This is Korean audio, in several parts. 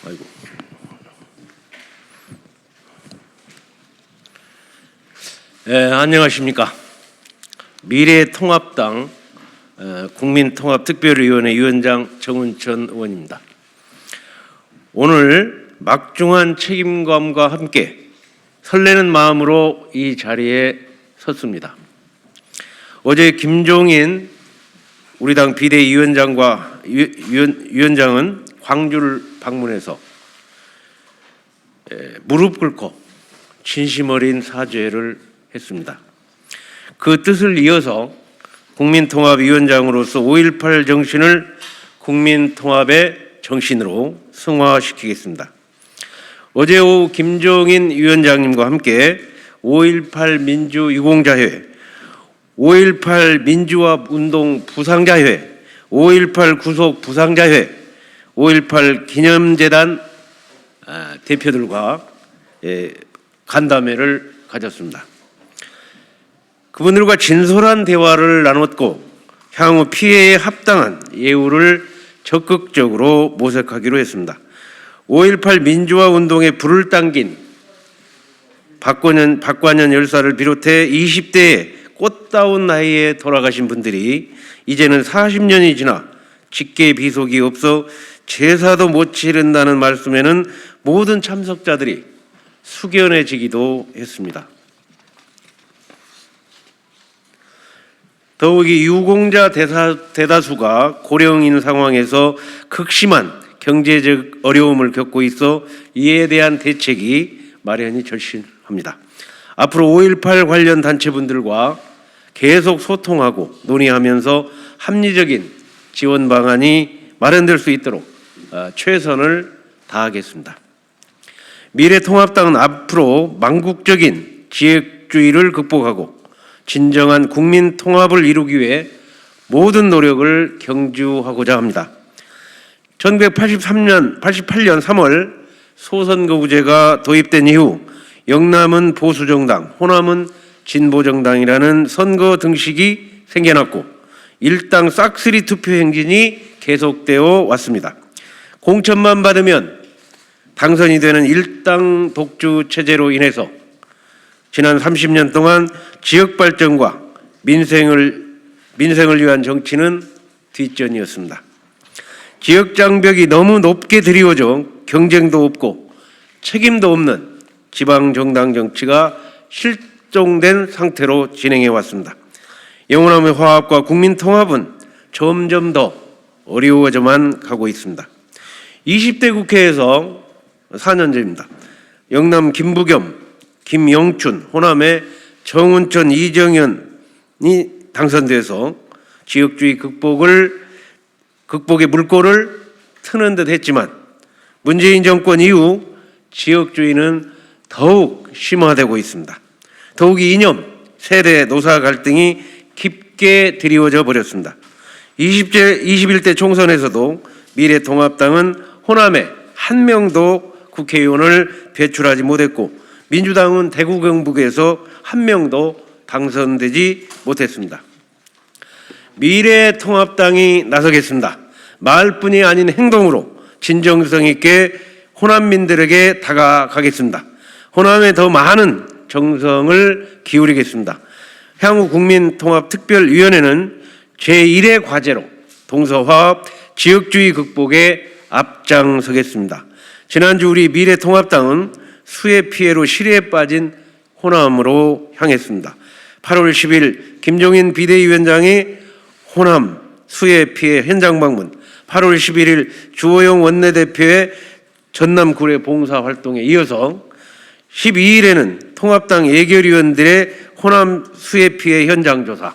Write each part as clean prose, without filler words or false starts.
아이고. 안녕하십니까. 미래통합당 국민통합특별위원회 위원장 정운천 의원입니다. 오늘 막중한 책임감과 함께 설레는 마음으로 이 자리에 섰습니다. 어제 김종인 우리 당 비대위원장과 위원장은 광주를 방문해서 무릎 꿇고 진심 어린 사죄를 했습니다. 그 뜻을 이어서 국민통합위원장으로서 5.18 정신을 국민통합의 정신으로 승화시키겠습니다. 어제 오후 김종인 위원장님과 함께 5.18 민주유공자회, 5.18 민주화운동 부상자회, 5.18 구속 부상자회, 5.18 기념재단 대표들과 간담회를 가졌습니다. 그분들과 진솔한 대화를 나눴고 향후 피해에 합당한 예우를 적극적으로 모색하기로 했습니다. 5.18 민주화 운동에 불을 당긴 박관현 열사를 비롯해 20대의 꽃다운 나이에 돌아가신 분들이 이제는 40년이 지나 직계 비속이 없어 제사도 못 치른다는 말씀에는 모든 참석자들이 숙연해지기도 했습니다. 더욱이 유공자 대다수가 고령인 상황에서 극심한 경제적 어려움을 겪고 있어 이에 대한 대책이 마련이 절실합니다. 앞으로 5.18 관련 단체분들과 계속 소통하고 논의하면서 합리적인 지원 방안이 마련될 수 있도록 최선을 다하겠습니다. 미래통합당은 앞으로 망국적인 지역주의를 극복하고 진정한 국민 통합을 이루기 위해 모든 노력을 경주하고자 합니다. 1988년 3월 소선거구제가 도입된 이후 영남은 보수정당, 호남은 진보정당이라는 선거 등식이 생겨났고 일당 싹쓸이 투표 행진이 계속되어 왔습니다. 공천만 받으면 당선이 되는 일당 독주 체제로 인해서 지난 30년 동안 지역 발전과 민생을 위한 정치는 뒷전이었습니다. 지역 장벽이 너무 높게 드리워져 경쟁도 없고 책임도 없는 지방 정당 정치가 실종된 상태로 진행해 왔습니다. 영원함의 화합과 국민 통합은 점점 더 어려워져만 가고 있습니다. 20대 국회에서 4년째입니다. 영남 김부겸, 김영춘, 호남의 정운천, 이정현이 당선돼서 지역주의 극복의 물꼬를 트는 듯 했지만 문재인 정권 이후 지역주의는 더욱 심화되고 있습니다. 더욱이 이념, 세대, 노사 갈등이 깊게 드리워져 버렸습니다. 21대 총선에서도 미래통합당은 호남에 한 명도 국회의원을 배출하지 못했고 민주당은 대구 경북에서 한 명도 당선되지 못했습니다. 미래통합당이 나서겠습니다. 말뿐이 아닌 행동으로 진정성 있게 호남민들에게 다가가겠습니다. 호남에 더 많은 정성을 기울이겠습니다. 향후 국민통합특별위원회는 제1의 과제로 동서화합, 지역주의 극복에 앞장서겠습니다. 지난주 우리 미래통합당은 수해 피해로 실해에 빠진 호남으로 향했습니다. 8월 10일 김종인 비대위원장이 호남 수해 피해 현장 방문, 8월 11일 주호영 원내대표의 전남 구례 봉사활동에 이어서 12일에는 통합당 예결위원들의 호남 수해 피해 현장 조사,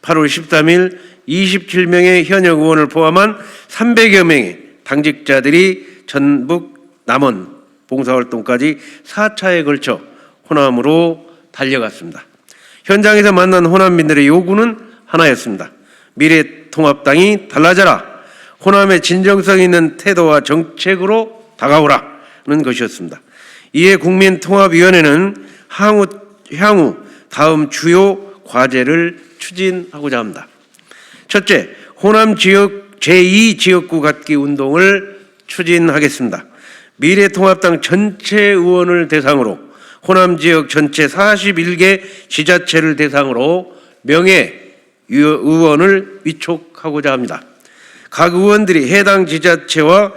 8월 13일 27명의 현역 의원을 포함한 300여 명의 당직자들이 전북 남원 봉사활동까지 4차에 걸쳐 호남으로 달려갔습니다. 현장에서 만난 호남민들의 요구는 하나였습니다. 미래통합당이 달라져라. 호남의 진정성 있는 태도와 정책으로 다가오라는 것이었습니다. 이에 국민통합위원회는 향후 다음 주요 과제를 추진하고자 합니다. 첫째, 호남 지역 제2지역구 갖기 운동을 추진하겠습니다. 미래통합당 전체 의원을 대상으로 호남 지역 전체 41개 지자체를 대상으로 명예 의원을 위촉하고자 합니다. 각 의원들이 해당 지자체와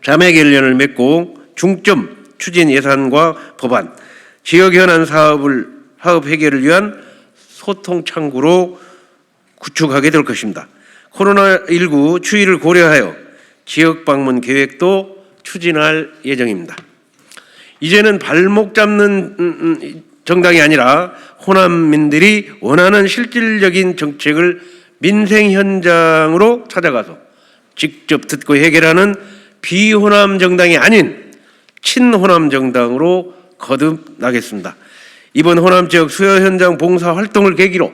자매 결연을 맺고 중점 추진 예산과 법안, 지역 현안 사업 해결을 위한 소통 창구로 구축하게 될 것입니다. 코로나19 추이를 고려하여 지역 방문 계획도 추진할 예정입니다. 이제는 발목 잡는 정당이 아니라 호남민들이 원하는 실질적인 정책을 민생 현장으로 찾아가서 직접 듣고 해결하는 비호남 정당이 아닌 친호남 정당으로 거듭나겠습니다. 이번 호남 지역 수요 현장 봉사 활동을 계기로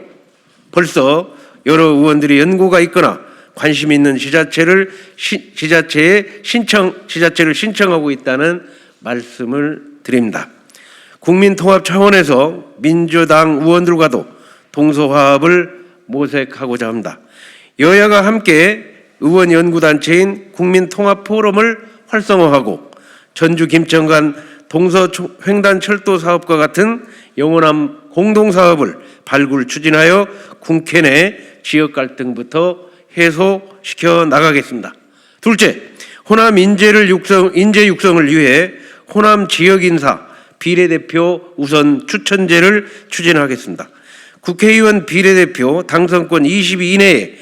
벌써 여러 의원들이 연고가 있거나 관심 있는 지자체를 신청하고 있다는 말씀을 드립니다. 국민통합 차원에서 민주당 의원들과도 동서화합을 모색하고자 합니다. 여야가 함께 의원 연구단체인 국민통합포럼을 활성화하고 전주 김천 간 동서횡단철도 사업과 같은 영원한 공동사업을 발굴 추진하여 국회 내 지역 갈등부터 해소시켜 나가겠습니다. 둘째, 호남 인재 육성을 위해 호남 지역인사 비례대표 우선 추천제를 추진하겠습니다. 국회의원 비례대표 당선권 20위 이내에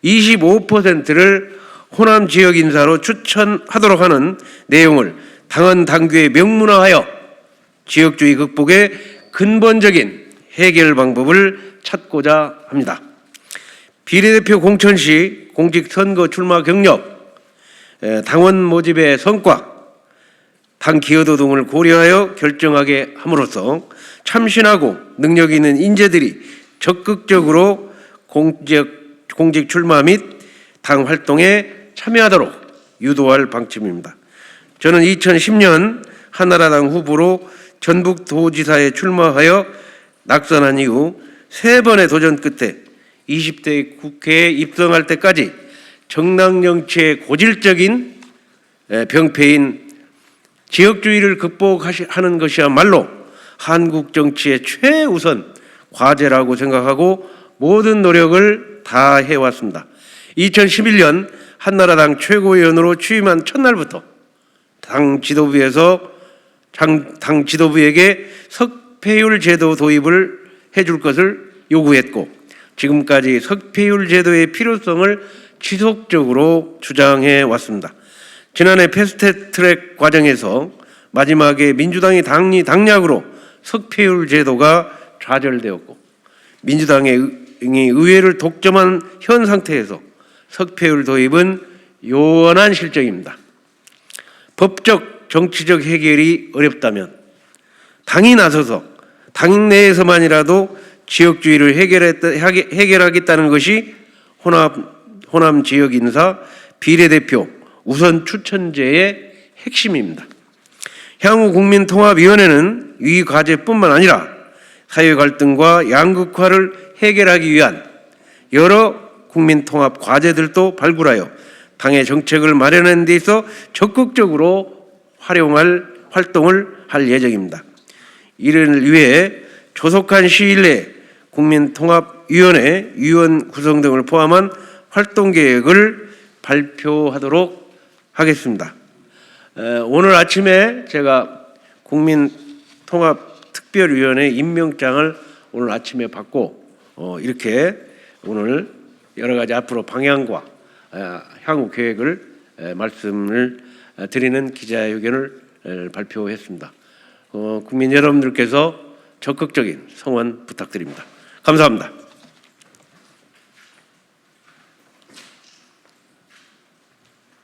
25%를 호남 지역인사로 추천하도록 하는 내용을 당헌 당규에 명문화하여 지역주의 극복의 근본적인 해결 방법을 찾고자 합니다. 비례대표 공천 시 공직선거 출마 경력, 당원 모집의 성과, 당 기여도 등을 고려하여 결정하게 함으로써 참신하고 능력 있는 인재들이 적극적으로 공직 출마 및 당 활동에 참여하도록 유도할 방침입니다. 저는 2010년 한나라당 후보로 전북도지사에 출마하여 낙선한 이후 3번의 도전 끝에 20대 국회에 입성할 때까지 정당 정치의 고질적인 병폐인 지역주의를 극복하는 것이야말로 한국 정치의 최우선 과제라고 생각하고 모든 노력을 다해왔습니다. 2011년 한나라당 최고위원으로 취임한 첫날부터 당 지도부에게 석패율 제도 도입을 해줄 것을 요구했고 지금까지 석패율 제도의 필요성을 지속적으로 주장해 왔습니다. 지난해 패스트트랙 과정에서 마지막에 민주당이 당락으로 석패율 제도가 좌절되었고 민주당이 의회를 독점한 현 상태에서 석패율 도입은 요원한 실정입니다. 법적 정치적 해결이 어렵다면 당이 나서서 당 내에서만이라도 지역주의를 해결하겠다는 것이 호남 지역 인사 비례대표 우선 추천제의 핵심입니다. 향후 국민통합위원회는 이 과제뿐만 아니라 사회 갈등과 양극화를 해결하기 위한 여러 국민통합 과제들도 발굴하여 당의 정책을 마련하는 데 있어 적극적으로 활동을 할 예정입니다. 이를 위해 조속한 시일 내에 국민통합위원회 위원 구성 등을 포함한 활동계획을 발표하도록 하겠습니다. 오늘 아침에 제가 국민통합특별위원회 임명장을 오늘 아침에 받고 이렇게 오늘 여러 가지 앞으로 방향과 향후 계획을 말씀을 드리는 기자회견을 발표했습니다. 국민 여러분들께서 적극적인 성원 부탁드립니다. 감사합니다.